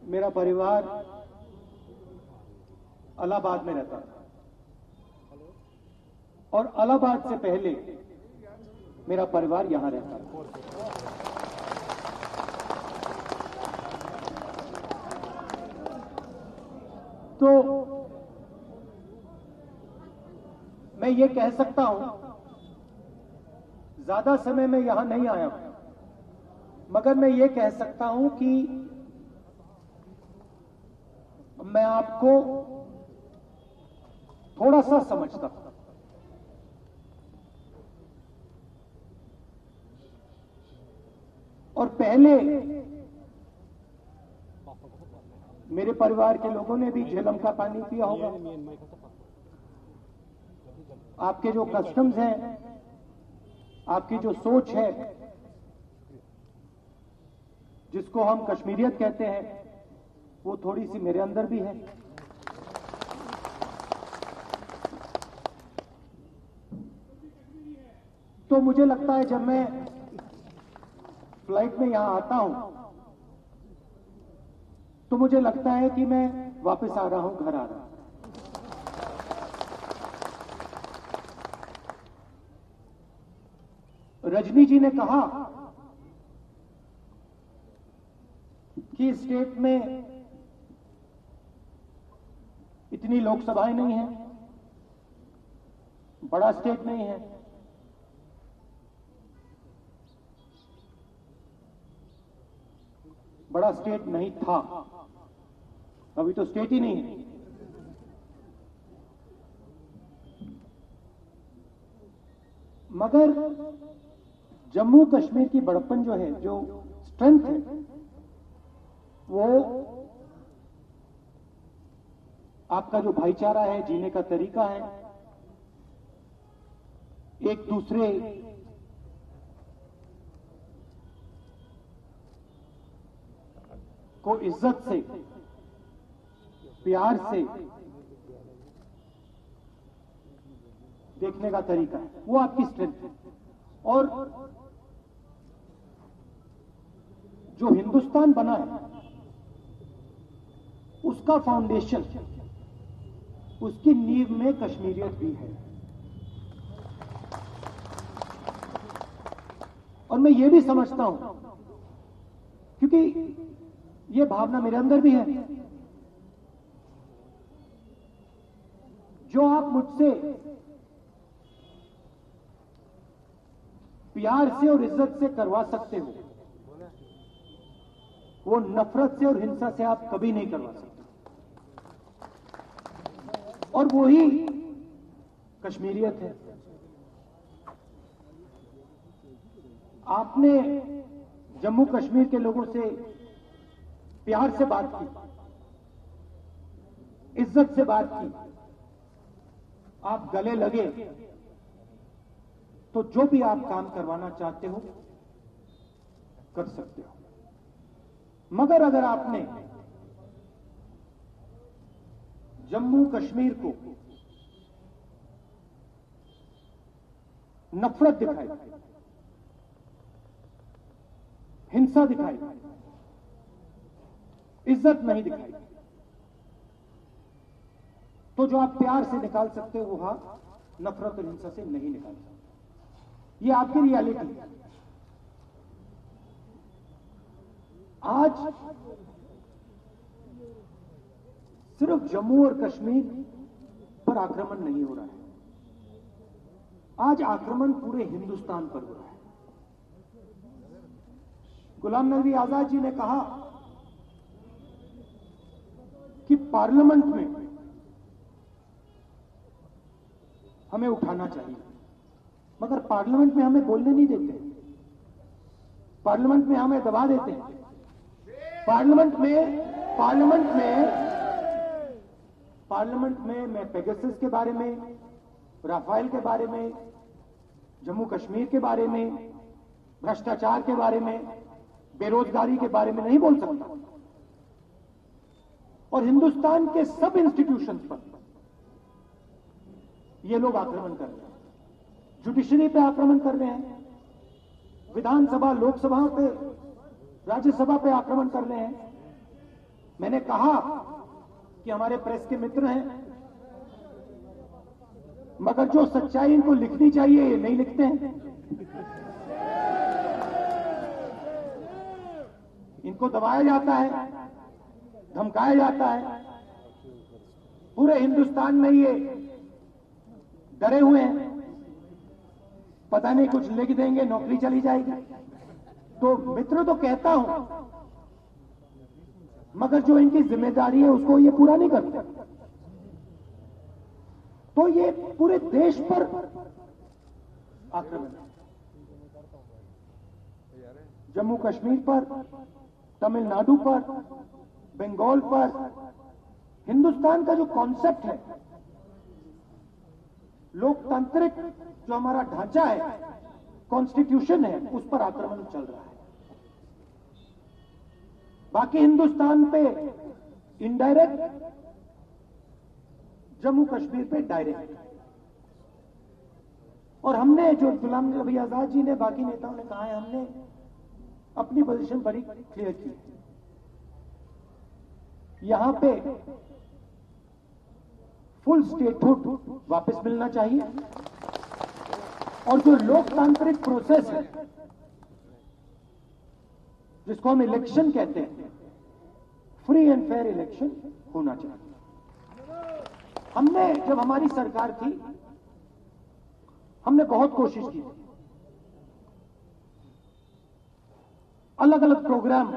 मेरा परिवार इलाहाबाद में रहता था और इलाहाबाद से पहले मेरा परिवार यहां रहता था। तो मैं ये कह सकता हूं, ज्यादा समय में यहां नहीं आया हूं, मगर मैं ये कह सकता हूं कि मैं आपको थोड़ा सा समझता हूं। और पहले मेरे परिवार के लोगों ने भी झेलम का पानी पिया होगा। आपके जो कस्टम्स हैं, आपकी जो सोच है, जिसको हम कश्मीरियत कहते हैं, वो थोड़ी सी मेरे अंदर भी है। तो मुझे लगता है जब मैं फ्लाइट में यहां आता हूं तो मुझे लगता है कि मैं वापस आ रहा हूं, घर आ रहा हूं। रजनी जी ने कहा कि स्टेट में इतनी लोकसभाएं नहीं हैं, बड़ा स्टेट नहीं है। बड़ा स्टेट नहीं था, अभी तो स्टेट ही नहीं है। मगर जम्मू कश्मीर की बड़प्पन जो है, जो स्ट्रेंथ है, वो आपका जो भाईचारा है, जीने का तरीका है, एक दूसरे को इज्जत से, प्यार से देखने का तरीका है, वो आपकी स्ट्रेंथ है। और जो हिंदुस्तान बना है, उसका फाउंडेशन, उसकी नींव में कश्मीरियत भी है। और मैं ये भी समझता हूं, क्योंकि ये भावना मेरे अंदर भी है, जो आप मुझसे प्यार से और इज्जत से करवा सकते हो, वो नफरत से और हिंसा से आप कभी नहीं करवा सकते। और वो ही कश्मीरियत है। आपने जम्मू कश्मीर के लोगों से प्यार से बात की, इज्जत से बात की, आप गले लगे, तो जो भी आप काम करवाना चाहते हो कर सकते हो। मगर अगर आपने जम्मू कश्मीर को नफरत दिखाई, हिंसा दिखाई, इज्जत नहीं दिखाई, तो जो आप प्यार से निकाल सकते हो, वो नफरत और हिंसा से नहीं निकाल सकते। ये आपकी रियलिटी है। आज सिर्फ जम्मू और कश्मीर पर आक्रमण नहीं हो रहा है, आज आक्रमण पूरे हिंदुस्तान पर हो रहा है। गुलाम नबी आजाद जी ने कहा कि पार्लियामेंट में हमें उठाना चाहिए, मगर पार्लियामेंट में हमें बोलने नहीं देते, पार्लियामेंट में हमें दबा देते हैं। पार्लियामेंट में मैं पेगासस के बारे में, राफेल के बारे में, जम्मू कश्मीर के बारे में, भ्रष्टाचार के बारे में, बेरोजगारी के बारे में नहीं बोल सकता। और हिंदुस्तान के सब इंस्टीट्यूशंस पर ये लोग आक्रमण कर रहे हैं, जुडिशरी पे आक्रमण कर रहे हैं, विधानसभा, लोकसभा पे, राज्यसभा पे आक्रमण कर रहे हैं, मैंने कहा कि हमारे प्रेस के मित्र हैं, मगर जो सच्चाई इनको लिखनी चाहिए ये नहीं लिखते हैं। इनको दबाया जाता है, धमकाया जाता है। पूरे हिंदुस्तान में ये डरे हुए हैं, पता नहीं कुछ लिख देंगे नौकरी चली जाएगी। तो मित्र तो कहता हूं, मगर जो इनकी जिम्मेदारी है उसको ये पूरा नहीं करते। तो ये पूरे देश पर आक्रमण है, जम्मू कश्मीर पर, तमिलनाडु पर, बंगाल पर। हिंदुस्तान का जो कॉन्सेप्ट है, लोकतांत्रिक जो हमारा ढांचा है, कॉन्स्टिट्यूशन है, उस पर आक्रमण चल रहा है। बाकी हिंदुस्तान पे इनडायरेक्ट, जम्मू कश्मीर पे डायरेक्ट। और हमने, जो गुलाम नबी आजाद जी ने, बाकी नेताओं ने कहा है, हमने अपनी पोजीशन बड़ी क्लियर की। यहां पे फुल स्टेटहुड वापस मिलना चाहिए, और जो लोकतांत्रिक प्रोसेस है, जिसको हम इलेक्शन कहते हैं, फ्री एंड फेयर इलेक्शन होना चाहिए। हमने, जब हमारी सरकार थी, हमने बहुत कोशिश की, अलग अलग प्रोग्राम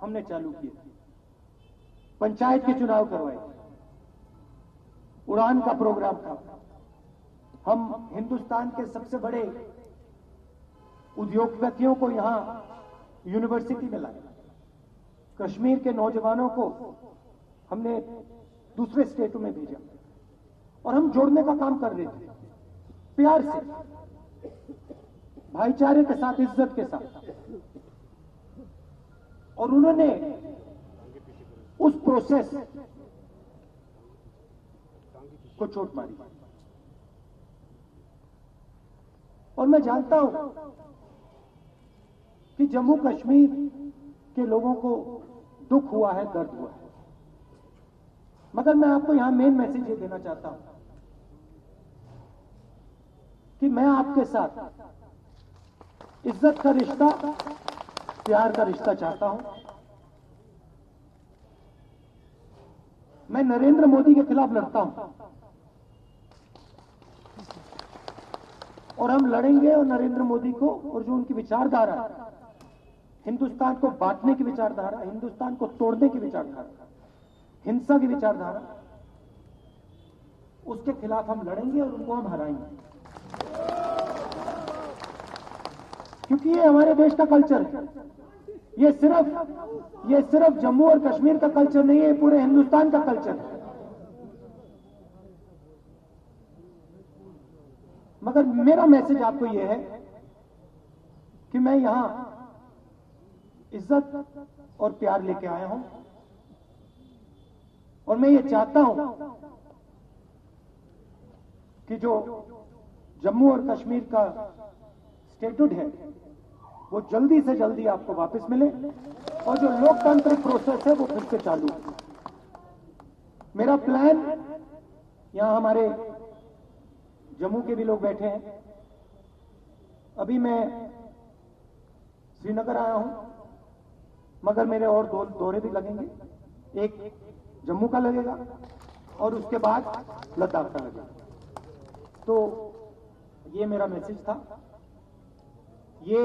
हमने चालू किए, पंचायत के चुनाव करवाए, उड़ान का प्रोग्राम था। हम हिंदुस्तान के सबसे बड़े उद्योगपतियों को यहां यूनिवर्सिटी में लाए। कश्मीर के नौजवानों को हमने दूसरे स्टेटों में भेजा, और हम जोड़ने का काम कर रहे थे, प्यार से, भाईचारे के साथ, इज्जत के साथ। और उन्होंने उस प्रोसेस को चोट मारी। और मैं जानता हूं कि जम्मू कश्मीर के लोगों को दुख हुआ है, दर्द हुआ है, मगर मैं आपको यहां मेन मैसेज ये देना चाहता हूं कि मैं आपके साथ इज्जत का रिश्ता, प्यार का रिश्ता चाहता हूं। मैं नरेंद्र मोदी के खिलाफ लड़ता हूं, और हम लड़ेंगे। और नरेंद्र मोदी को, और जो उनकी विचारधारा, हिंदुस्तान को बांटने की विचारधारा, हिंदुस्तान को तोड़ने की विचारधारा, हिंसा की विचारधारा, उसके खिलाफ हम लड़ेंगे और उनको हम हराएंगे। क्योंकि ये हमारे देश का कल्चर है। ये सिर्फ जम्मू और कश्मीर का कल्चर नहीं है, ये पूरे हिंदुस्तान का कल्चर है। मगर मेरा मैसेज आपको यह है कि मैं यहां इज्जत और प्यार लेके आया हूं, और मैं ये चाहता हूं कि जो जम्मू और कश्मीर का स्टेटहुड है, वो जल्दी से जल्दी आपको वापस मिले, और जो लोकतांत्रिक प्रोसेस है वो फिर से चालू हो। मेरा प्लान, यहां हमारे जम्मू के भी लोग बैठे हैं, अभी मैं श्रीनगर आया हूं, मगर मेरे और दो दौरे भी लगेंगे। एक जम्मू का लगेगा और उसके बाद लद्दाख का लगेगा। तो ये मेरा मैसेज था। ये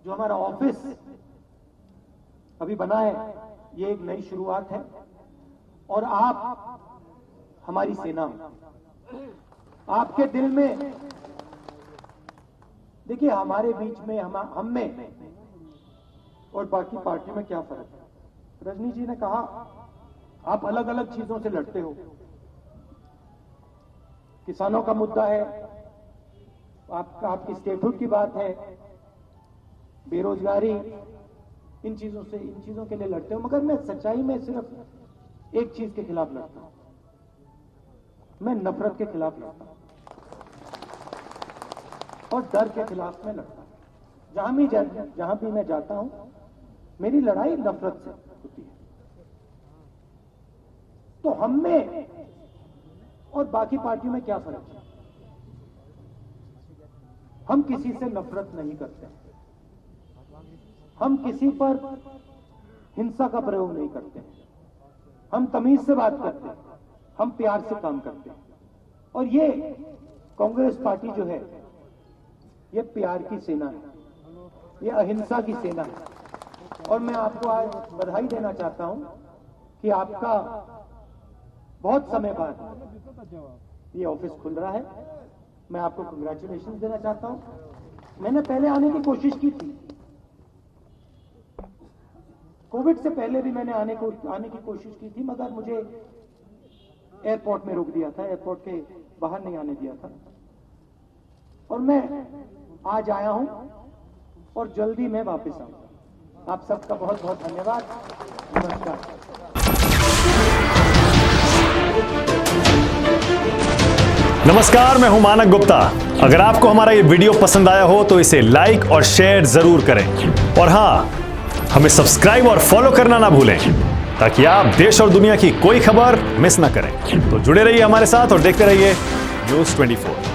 जो हमारा ऑफिस अभी बना है, ये एक नई शुरुआत है, और आप हमारी सेना हैं। आपके दिल में, देखिए, हमारे बीच में, हम में और बाकी पार्टियों में क्या फर्क है। रजनी जी ने कहा, आप अलग अलग चीजों से लड़ते हो। किसानों का मुद्दा है, आपकी स्टेटहुड की बात है, बेरोजगारी, इन चीजों के लिए लड़ते हो। मगर मैं सच्चाई में सिर्फ एक चीज के खिलाफ लड़ता हूं, मैं नफरत के खिलाफ लड़ता हूं और डर के खिलाफ मैं लड़ता हूं। जहां भी मैं जाता हूं, मेरी लड़ाई नफरत से होती है। तो हम में और बाकी पार्टियों में क्या फर्क है? हम किसी से नफरत नहीं करते, हम किसी पर हिंसा का प्रयोग नहीं करते, हम तमीज से बात करते हैं, हम प्यार से काम करते हैं। और ये कांग्रेस पार्टी जो है, ये प्यार की सेना है, ये अहिंसा की सेना है। और मैं आपको आज बधाई देना चाहता हूं कि आपका बहुत समय बाद ये ऑफिस खुल रहा है। मैं आपको कंग्रेचुलेशन देना चाहता हूं। मैंने पहले आने की कोशिश की थी, कोविड से पहले भी मैंने आने की कोशिश की थी, मगर मुझे एयरपोर्ट में रोक दिया था, एयरपोर्ट के बाहर नहीं आने दिया था। और मैं आज आया हूं और जल्दी मैं वापस आऊंगा। आप सबका बहुत बहुत धन्यवाद। नमस्कार। नमस्कार, मैं हूं मानक गुप्ता। अगर आपको हमारा ये वीडियो पसंद आया हो तो इसे लाइक और शेयर जरूर करें। और हां, हमें सब्सक्राइब और फॉलो करना ना भूलें ताकि आप देश और दुनिया की कोई खबर मिस ना करें। तो जुड़े रहिए हमारे साथ और देखते रहिए न्यूज़ 24।